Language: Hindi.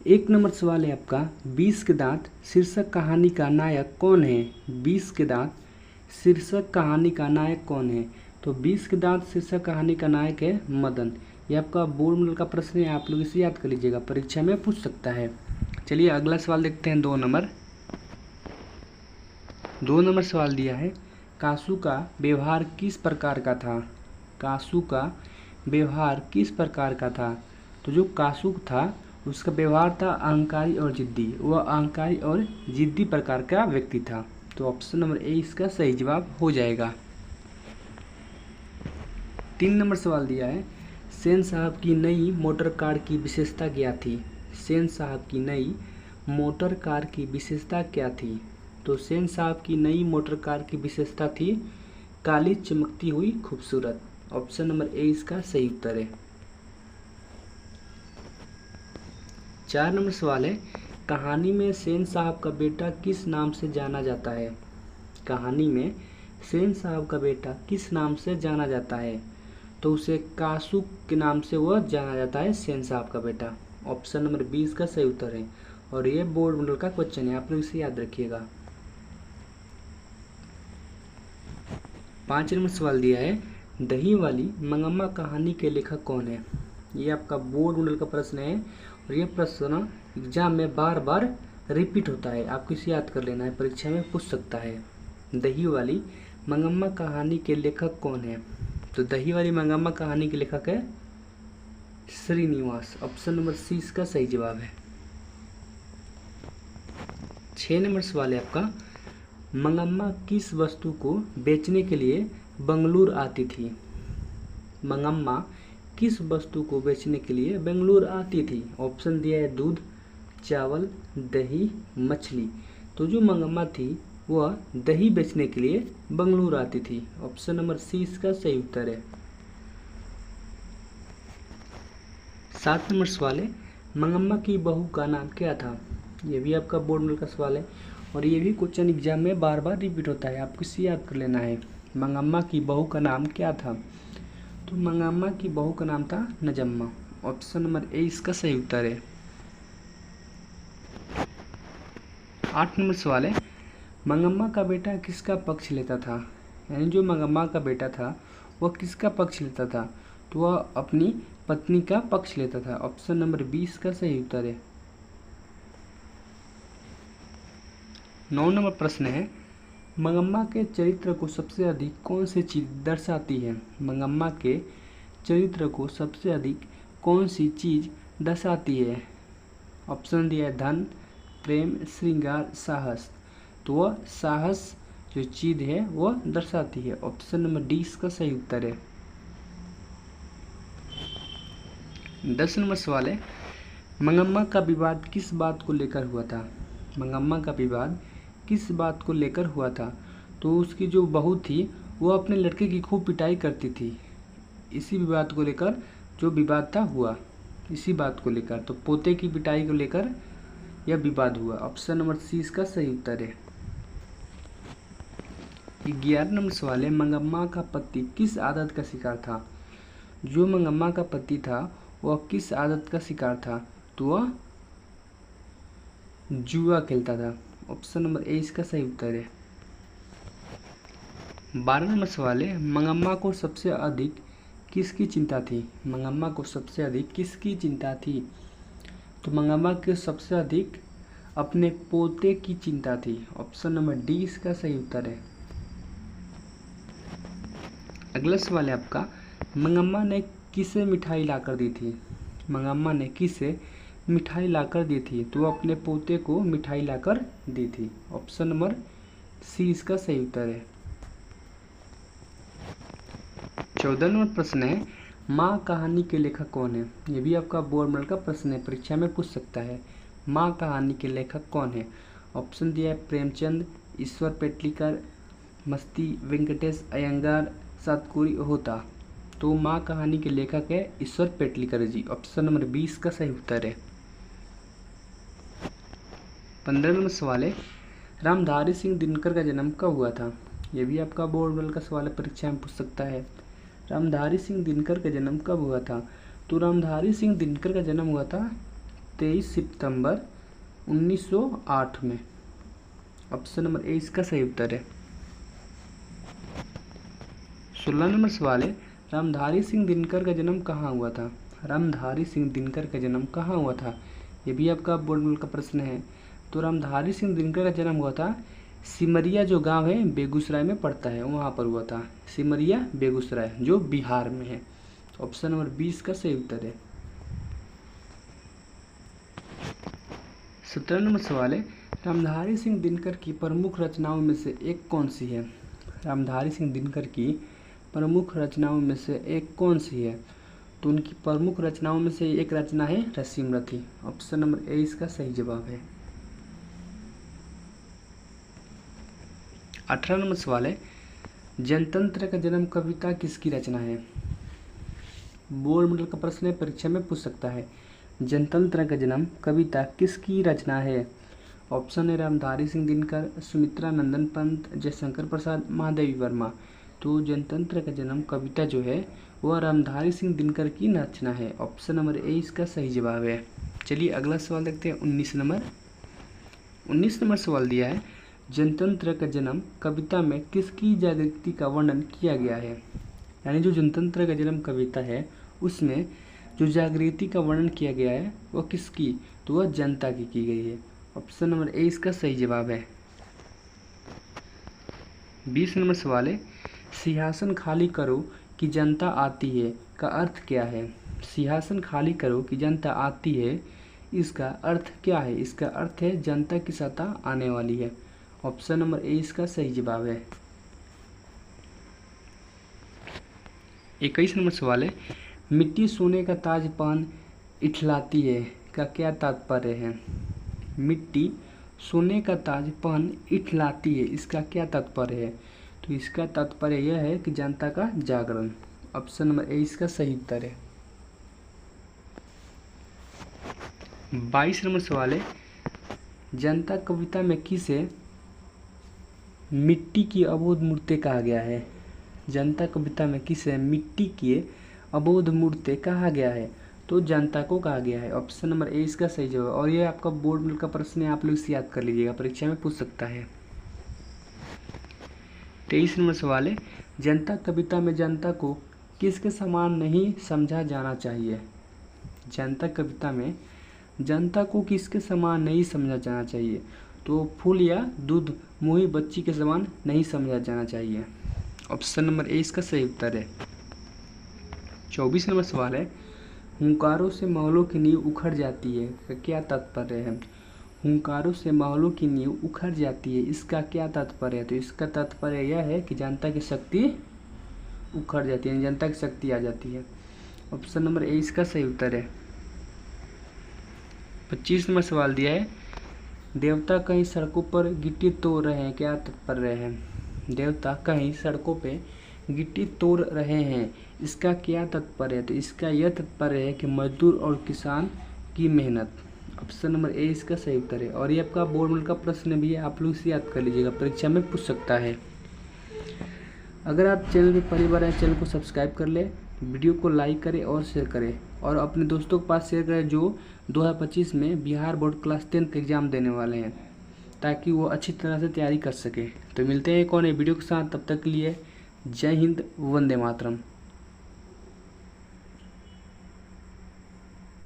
एक नंबर सवाल है आपका, 20 के दांत शीर्षक कहानी का नायक कौन है? 20 के दांत शीर्षक कहानी का नायक कौन है? तो 20 के दांत शीर्षक कहानी का नायक है मदन। ये आपका बोर्ड में का प्रश्न है, आप लोग इसे याद कर लीजिएगा, परीक्षा में पूछ सकता है। चलिए अगला सवाल देखते हैं। 2 नंबर सवाल दिया है, कासू का व्यवहार किस प्रकार का था? कासू का व्यवहार किस प्रकार का था? तो जो कासू था उसका व्यवहार था अहंकारी और जिद्दी। वह अहंकारी और जिद्दी प्रकार का व्यक्ति था। तो ऑप्शन नंबर ए इसका सही जवाब हो जाएगा। 3 नंबर सवाल दिया है, सेन साहब की नई मोटर कार की विशेषता क्या थी? सेन साहब की नई मोटर कार की विशेषता क्या थी? तो सेन साहब की नई मोटर कार की विशेषता थी काली चमकती हुई खूबसूरत। ऑप्शन नंबर ए इसका सही उत्तर है। 4 नंबर सवाल है, कहानी में सेन साहब का बेटा किस नाम से जाना जाता है? कहानी में सेन साहब का बेटा किस नाम से जाना जाता है? तो उसे कासू के नाम से वह जाना जाता है, सेन साहब का बेटा। ऑप्शन नंबर 20 का सही उत्तर है और ये बोर्ड मॉडल का क्वेश्चन है, आप लोग इसे याद रखिएगा। 5 नंबर सवाल दिया है, दही वाली मंगम्मा कहानी के लेखक कौन है? ये आपका बोर्ड मॉडल का प्रश्न है और ये प्रश्न एग्जाम में बार बार रिपीट होता है, आपको इसे याद कर लेना है, परीक्षा में पूछ सकता है। दही वाली मंगम्मा कहानी के लेखक कौन है? तो दही वाली मंगम्मा कहानी के लेखक है श्रीनिवास। ऑप्शन नंबर सी इसका सही जवाब है। 6 नंबर सवाल है आपका, मंगम्मा किस वस्तु को बेचने के लिए बंगलुरु आती थी? मंगम्मा किस वस्तु को बेचने के लिए बेंगलुरु आती थी? ऑप्शन दिया है दूध, चावल, दही, मछली। तो जो मंगम्मा थी वह दही बेचने के लिए बेंगलुरु आती थी। ऑप्शन नंबर सी इसका सही उत्तर है। 7 नंबर सवाल है, मंगम्मा की बहू का नाम क्या था? ये भी आपका बोर्ड में का सवाल है और ये भी क्वेश्चन एग्जाम में बार बार रिपीट होता है, आपको इसे याद कर लेना है। मंगम्मा की बहू का नाम क्या था? तो मंगम्मा की बहू का नाम था नजम्मा। ऑप्शन नंबर ए इसका सही उत्तर है। 8 नंबर सवाल है, मंगम्मा का बेटा किसका पक्ष लेता था? यानी जो मंगम्मा का बेटा था वह किसका पक्ष लेता था? तो वह अपनी पत्नी का पक्ष लेता था। ऑप्शन नंबर 20 का सही उत्तर है। 9 नंबर प्रश्न है, मंगम्मा के चरित्र को सबसे अधिक कौन सी चीज़ दर्शाती है? मंगम्मा के चरित्र को सबसे अधिक कौन सी चीज़ दर्शाती है? ऑप्शन दिया है धन, प्रेम, श्रृंगार, साहस। तो वह साहस जो चीज़ है वह दर्शाती है। ऑप्शन नंबर डी इसका सही उत्तर है। 10 नंबर सवाल है, मंगम्मा का विवाद किस बात को लेकर हुआ था? मंगम्मा का विवाद किस बात को लेकर हुआ था? तो उसकी जो बहू थी वो अपने लड़के की खूब पिटाई करती थी, इसी विवाद को लेकर जो विवाद था हुआ, इसी बात को लेकर। तो पोते की पिटाई को लेकर यह विवाद हुआ। ऑप्शन नंबर सी इसका सही उत्तर है। 11 नंबर सवाल है, मंगम्मा का पति किस आदत का शिकार था? जो मंगम्मा का पति था वह किस आदत का शिकार था? तो वह जुआ खेलता था। ऑप्शन नंबर ए इसका सही उत्तर है। 12 नंबर सवाल है, मंगम्मा को सबसे अधिक किसकी चिंता थी? मंगम्मा को सबसे अधिक किसकी चिंता थी? तो मंगम्मा के सबसे अधिक अपने पोते की चिंता थी। ऑप्शन नंबर डी इसका सही उत्तर है। अगला सवाल है आपका, मंगम्मा ने किसे मिठाई लाकर दी थी? मंगम्मा ने किसे मिठाई लाकर दी थी? तो अपने पोते को मिठाई लाकर दी थी। ऑप्शन नंबर सी इसका सही उत्तर है। 14 नंबर प्रश्न है, माँ कहानी के लेखक कौन है? ये भी आपका बोर्ड मॉडल का प्रश्न है, परीक्षा में पूछ सकता है। माँ कहानी के लेखक कौन है? ऑप्शन दिया है प्रेमचंद, ईश्वर पेटलीकर, मस्ती वेंकटेश अयंगार, सातकुरी होता। तो माँ कहानी के लेखक है ईश्वर पेटलीकर जी। ऑप्शन नंबर 20 का सही उत्तर है। 15 नंबर सवाल है, रामधारी सिंह दिनकर का जन्म कब हुआ था? यह भी आपका बोर्ड मॉडल का सवाल है, परीक्षा में पूछ सकता है। रामधारी सिंह दिनकर का जन्म कब हुआ था? तो रामधारी सिंह दिनकर का जन्म हुआ था 23 सितंबर 1908 में। ऑप्शन नंबर ए इसका सही उत्तर है। 16 नंबर सवाल है, रामधारी सिंह दिनकर का जन्म कहाँ हुआ था? रामधारी सिंह दिनकर का जन्म कहाँ हुआ था? ये भी आपका बोर्ड का प्रश्न है। तो रामधारी सिंह दिनकर का जन्म हुआ था सिमरिया, जो गांव है बेगूसराय में पड़ता है, वहाँ पर हुआ था। सिमरिया बेगूसराय जो बिहार में है। ऑप्शन नंबर 20 का सही उत्तर है। 17 नंबर सवाल है, रामधारी सिंह दिनकर की प्रमुख रचनाओं में से एक कौन सी है? रामधारी सिंह दिनकर की प्रमुख रचनाओं में से एक कौन सी है? तो उनकी प्रमुख रचनाओं में से एक रचना है रसीमरथी। ऑप्शन नंबर ए इसका सही जवाब है। 18 नंबर सवाल है, जनतंत्र का जन्म कविता किसकी रचना है? बोर्ड मॉडल का प्रश्न है, परीक्षा में पूछ सकता है। जनतंत्र का जन्म कविता किसकी रचना है? ऑप्शन है रामधारी सिंह दिनकर, सुमित्रा नंदन पंत, जयशंकर प्रसाद, महादेवी वर्मा। तो जनतंत्र का जन्म कविता जो है वह रामधारी सिंह दिनकर की रचना है। ऑप्शन नंबर ए इसका सही जवाब है। चलिए अगला सवाल देखते हैं। 19 नंबर सवाल दिया है, जनतंत्र का जन्म कविता में किसकी जागृति का वर्णन किया गया है? यानी जो जनतंत्र का जन्म कविता है उसमें जो जागृति का वर्णन किया गया है वह किसकी? तो वह जनता की गई है। ऑप्शन नंबर ए इसका सही जवाब है। 20 नंबर सवाल है, सिंहासन खाली करो कि जनता आती है का अर्थ क्या है? सिंहासन खाली करो कि जनता आती है, इसका अर्थ क्या है? इसका अर्थ है जनता की सत्ता आने वाली है। ऑप्शन नंबर ए इसका सही जवाब है। 21 नंबर सवाल है, मिट्टी सोने का ताज पहन इठलाती है का क्या तात्पर्य है? मिट्टी सोने का ताज पहन इठलाती है, इसका क्या तात्पर्य है? तो इसका तात्पर्य यह है कि जनता का जागरण। ऑप्शन नंबर ए इसका सही उत्तर है। 22 नंबर सवाल है, जनता कविता में किसे मिट्टी की अबोध मूर्ति कहा गया है? जनता कविता में किसे मिट्टी की अबोध मूर्ति कहा गया है? तो जनता को कहा गया है। ऑप्शन नंबर ए इसका सही जवाब। और ये आपका बोर्ड में का प्रश्न है, आप लोग इसे याद कर लीजिएगा, परीक्षा में पूछ सकता है। 23 नंबर सवाल है, जनता कविता में जनता को किसके समान नहीं समझा जाना चाहिए? जनता कविता में जनता को किसके समान नहीं समझा जाना चाहिए? तो फूल या दूध मुही बच्ची के समान नहीं समझा जाना चाहिए। ऑप्शन नंबर ए इसका सही उत्तर है। 24 नंबर सवाल है, हुंकारों से महलों की नींव उखड़ जाती है का क्या तात्पर्य है? हुंकारों से महलों की नींव उखड़ जाती है, इसका क्या तात्पर्य है? तो इसका तात्पर्य यह है कि जनता की शक्ति उखड़ जाती है, जनता की शक्ति आ जाती है। ऑप्शन नंबर ए इसका सही उत्तर है। 25 नंबर सवाल दिया है, देवता कहीं सड़कों पर गिट्टी तोड़ रहे हैं, क्या तात्पर्य है? देवता कहीं सड़कों पे गिट्टी तोड़ रहे हैं, इसका क्या तात्पर्य है? तो इसका यह तात्पर्य है कि मजदूर और किसान की मेहनत। ऑप्शन नंबर ए इसका सही उत्तर है। और ये आपका बोर्ड में का प्रश्न भी है, आप लोग इसे याद कर लीजिएगा, परीक्षा में पूछ सकता है। अगर आप चैनल पे पहली बार आए, चैनल को सब्सक्राइब कर ले, वीडियो को लाइक करें और शेयर करें, और अपने दोस्तों के पास शेयर करें जो 2025 में बिहार बोर्ड क्लास 10 का एग्ज़ाम देने वाले हैं, ताकि वो अच्छी तरह से तैयारी कर सके। तो मिलते हैं एक और नई वीडियो के साथ, तब तक के लिए जय हिंद, वंदे मातरम।